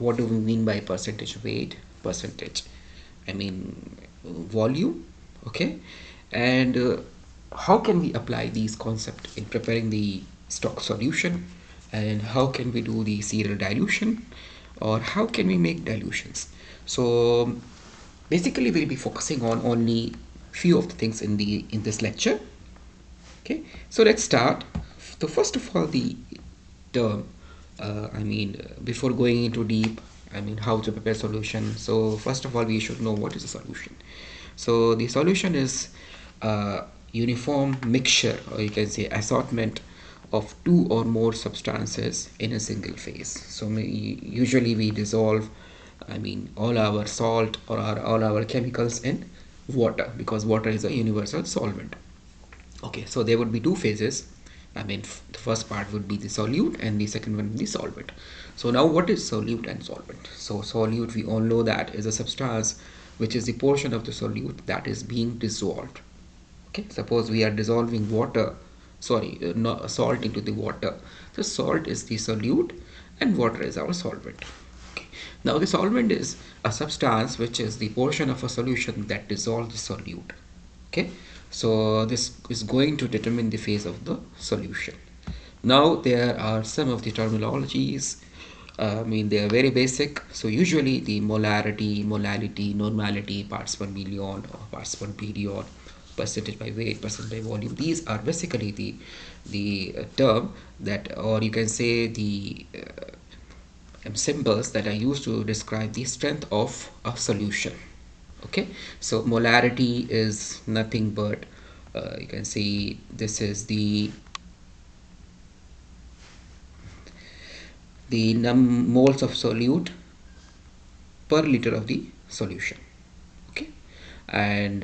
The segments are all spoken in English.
what do we mean by percentage weight, percentage, I mean volume, okay, and how can we apply these concepts in preparing the stock solution, and how can we do the serial dilution, or how can we make dilutions. So basically we'll be focusing on only few of the things in this lecture. Okay, so let's start. So first of all, the term, before going into deep, how to prepare solution. So first of all, we should know what is a solution. So the solution is a uniform mixture, or you can say assortment of two or more substances in a single phase. So usually we dissolve, all our salt or all our chemicals in water, because water is a universal solvent. Okay, so there would be two phases. The first part would be the solute, and the second one the solvent. So now what is solute and solvent? So solute, we all know that is a substance which is the portion of the solute that is being dissolved. Okay, suppose we are dissolving water, no, salt into the water. So salt is the solute and water is our solvent. Okay, now the solvent is a substance which is the portion of a solution that dissolves the solute. Okay, so this is going to determine the phase of the solution. Now there are some of the terminologies. They are very basic. So usually the molarity, molality, normality, parts per million or parts per period, percentage by weight, percentage by volume, these are basically the term that, or you can say the symbols that are used to describe the strength of a solution. Okay, so molarity is nothing but you can see this is the moles of solute per liter of the solution. Okay, and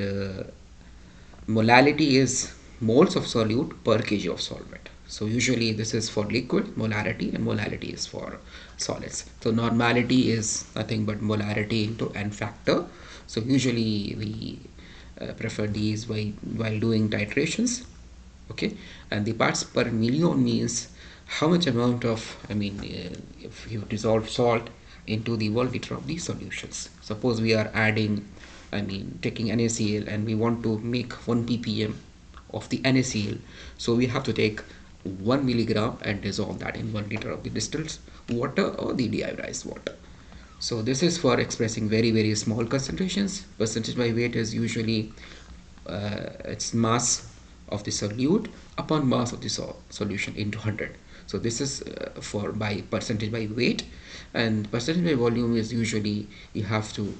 molality is moles of solute per kg of solvent. So usually this is for liquid molarity, and molality is for solids. So normality is nothing but molarity into n factor. So usually we prefer these while doing titrations. Okay, and the parts per million means how much amount of, if you dissolve salt into the 1 liter of the solutions. Suppose we are adding, taking NaCl, and we want to make 1 ppm of the NaCl. So we have to take 1 milligram and dissolve that in 1 liter of the distilled water or the deiodorized water. So this is for expressing very small concentrations. Percentage by weight is usually its mass of the solute upon mass of the solution into 100. So this is for by percentage by weight, and percentage by volume is usually you have to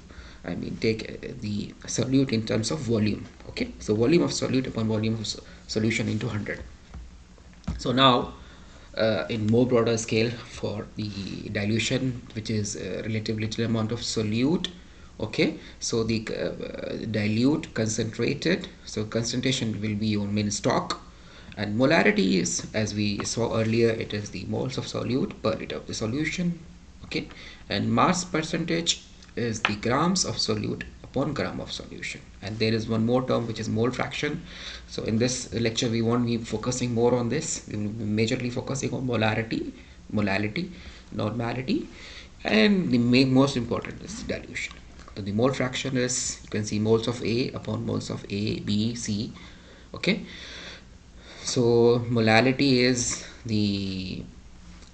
take the solute in terms of volume. Okay, so volume of solute upon volume of solution into 100. So now in more broader scale, for the dilution, which is relatively little amount of solute. Okay, so the dilute concentrated, so concentration will be on main stock, and molarity is, as we saw earlier, it is the moles of solute per liter of the solution. Okay, and mass percentage is the grams of solute upon gram of solution. And there is one more term which is mole fraction. So in this lecture we won't be focusing more on this. We will be majorly focusing on molarity, molality, normality, and the most important is dilution. So the mole fraction is, you can see, moles of A upon moles of A, B, C. Okay, so molality is the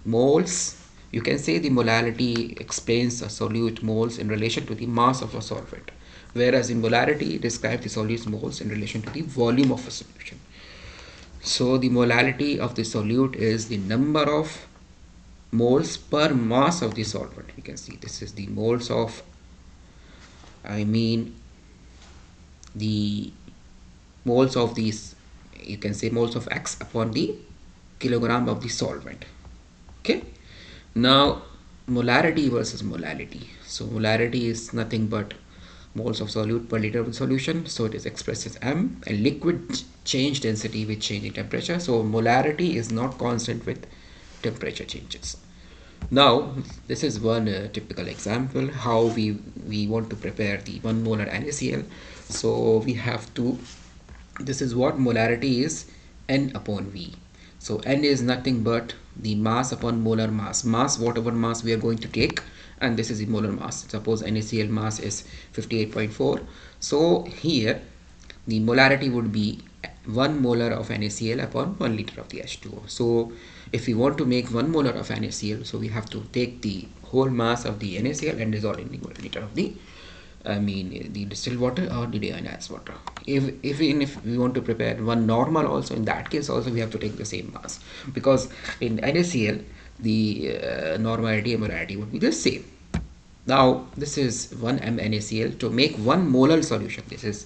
moles. You can say the molality explains a solute moles in relation to the mass of a solvent, whereas in molarity describes the solute moles in relation to the volume of a solution. So the molality of the solute is the number of moles per mass of the solvent. You can see this is the moles of, the moles of these, you can say moles of X upon the kilogram of the solvent. Okay, now molarity versus molality. So molarity is nothing but moles of solute per liter of solution. So it is expressed as M, and liquid change density with changing temperature. So molarity is not constant with temperature changes. Now this is one typical example how we want to prepare the 1 molar NaCl. So we have to, this is what molarity is, N upon V. So N is nothing but the mass upon molar mass, whatever mass we are going to take, and this is the molar mass. Suppose NaCl mass is 58.4. So here the molarity would be 1 molar of NaCl upon 1 liter of the H2O. So if we want to make 1 molar of NaCl, so we have to take the whole mass of the NaCl and dissolve in the 1 liter of the the distilled water or the deionized water. If we want to prepare one normal also, in that case also we have to take the same mass, because in NaCl the normality and molarity would be the same. Now this is 1 m NaCl. To make 1 molar solution, this is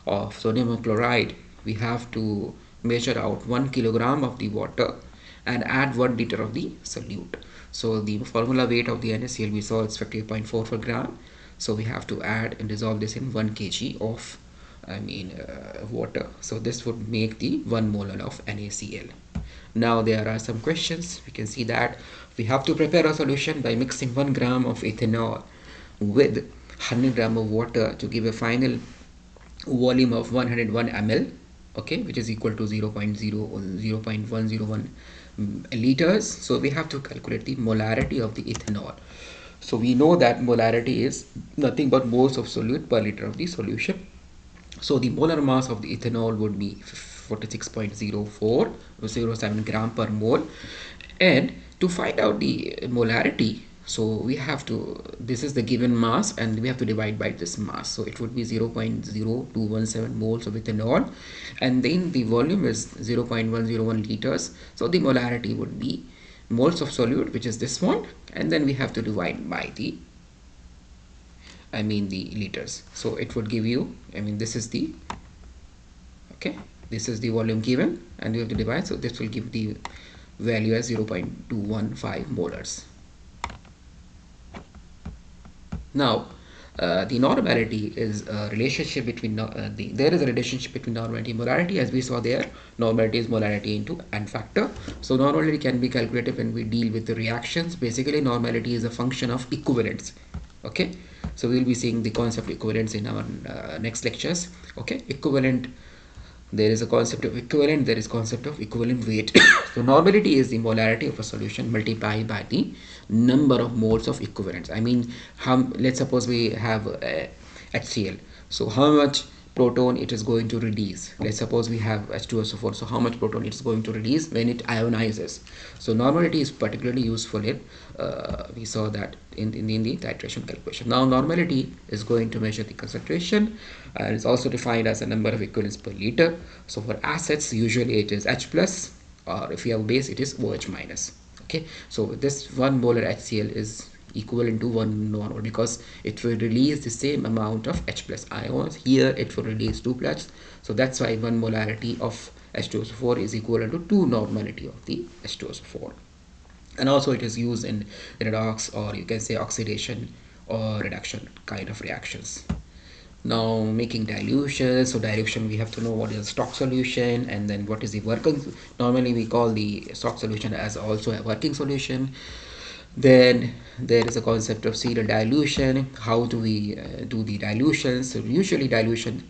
of sodium chloride, we have to measure out 1 kilogram of the water and add 1 liter of the solute. So the formula weight of the NaCl we saw it's 58.4 per gram. So we have to add and dissolve this in 1 kg of water. So this would make the 1 molar of NaCl. Now there are some questions. We can see that we have to prepare a solution by mixing 1 gram of ethanol with 100 gram of water to give a final volume of 101 ml, okay, which is equal to 0.101 liters. So we have to calculate the molarity of the ethanol. So we know that molarity is nothing but moles of solute per liter of the solution. So the molar mass of the ethanol would be 46.0407 gram per mole. And to find out the molarity, so we have to, this is the given mass and we have to divide by this mass. So it would be 0.0217 moles of ethanol, and then the volume is 0.101 liters. So the molarity would be moles of solute, which is this one, and then we have to divide by the the liters. So it would give you, this is the, okay, this is the volume given and we have to divide. So this will give the value as 0.215 molars. Now the normality is a relationship between there is a relationship between normality and molarity. As we saw there, normality is molarity into n factor. So normality can be calculated when we deal with the reactions. Basically normality is a function of equivalence. Okay, so we'll be seeing the concept of equivalence in our next lectures. Okay, equivalent, there is a concept of equivalent, there is concept of equivalent weight. So normality is the molarity of a solution multiplied by the number of moles of equivalents. Let's suppose we have HCl. So how much proton it is going to release? Let's suppose we have H2SO4. So how much proton it is going to release when it ionizes? So normality is particularly useful in we saw that in the titration calculation. Now normality is going to measure the concentration, and it's also defined as a number of equivalents per liter. So for acids usually it is H plus, or if you have base it is OH minus. Okay, so this 1 molar HCl is equivalent to 1 normal because it will release the same amount of H plus ions. Here it will release 2 plus, so that's why 1 molarity of H2SO4 is equivalent to 2 normality of the H2SO4. And also it is used in redox, or you can say oxidation or reduction kind of reactions. Now making dilution. So dilution, we have to know what is a stock solution and then what is the working. Normally we call the stock solution as also a working solution. Then there is a concept of serial dilution. How do we do the dilution? So usually dilution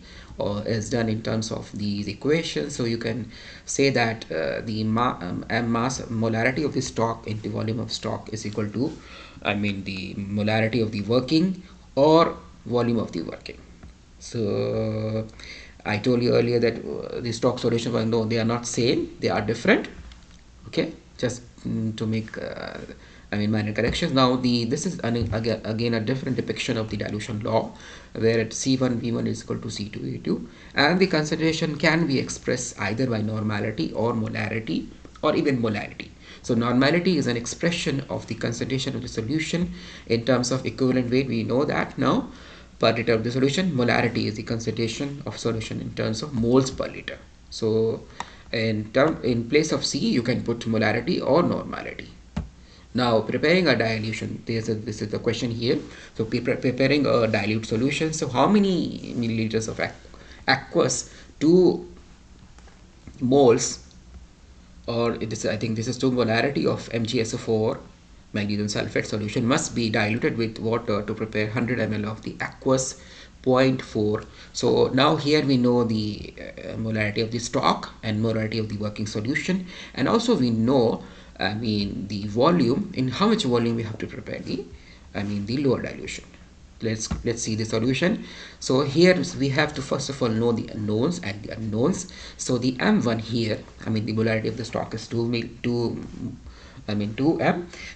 is done in terms of these equations. So you can say that the mass molarity of the stock into volume of stock is equal to the molarity of the working or volume of the working. So I told you earlier that the stock solution, well, no, they are not same, they are different. Okay, just to make minor corrections. Now this is again a different depiction of the dilution law, where C1V1 is equal to C2V2, and the concentration can be expressed either by normality or molarity or even molality. So normality is an expression of the concentration of the solution in terms of equivalent weight. We know that now per liter of the solution. Molarity is the concentration of solution in terms of moles per liter. So in place of C you can put molarity or normality. Now preparing a dilution, this is the question here. So preparing a dilute solution. So how many milliliters of aqueous 2 moles, or I think this is 2 molarity of MgSO4 magnesium sulfate solution must be diluted with water to prepare 100 ml of the aqueous 0.4. So now here we know the molarity of the stock and molarity of the working solution, and also we know the volume, in how much volume we have to prepare the the lower dilution. Let's see the solution. So here we have to first of all know the unknowns and the unknowns. So the M1 here, the molarity of the stock is 2m,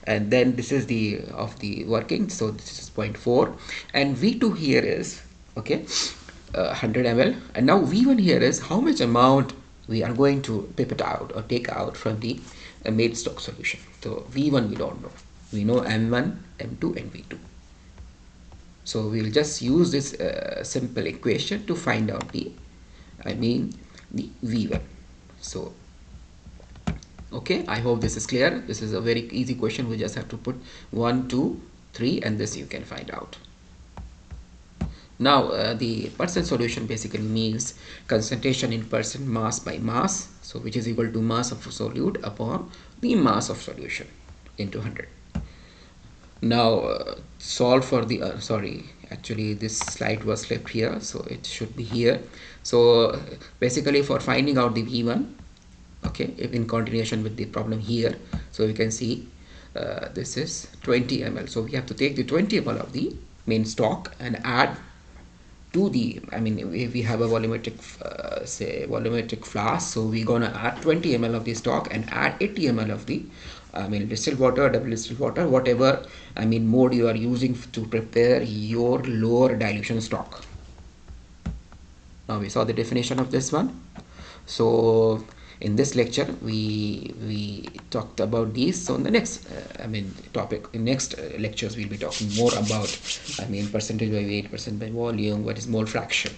and then this is the of the working, so this is 0.4, and V2 here is, okay, 100 ml, and now V1 here is how much amount we are going to pipette out or take out from the made stock solution. So V1 we don't know, we know M1, M2 and V2. So we will just use this simple equation to find out the V1. So okay, I hope this is clear. This is a very easy question. We just have to put 1, 2, 3, and this you can find out. Now the percent solution basically means concentration in percent mass by mass, so which is equal to mass of solute upon the mass of solution into 100. Now solve for the sorry, actually this slide was left here, so it should be here. So basically for finding out the V1, okay, in continuation with the problem here, so we can see this is 20 ml, so we have to take the 20 ml of the main stock and add to the, we have a volumetric say volumetric flask, so we're gonna add 20 ml of the stock and add 80 ml of the distilled water, double distilled water, whatever mode you are using to prepare your lower dilution stock. Now we saw the definition of this one. So in this lecture we talked about these. So in the next topic, in next lectures we'll be talking more about percentage by weight, percent by volume, what is mole fraction.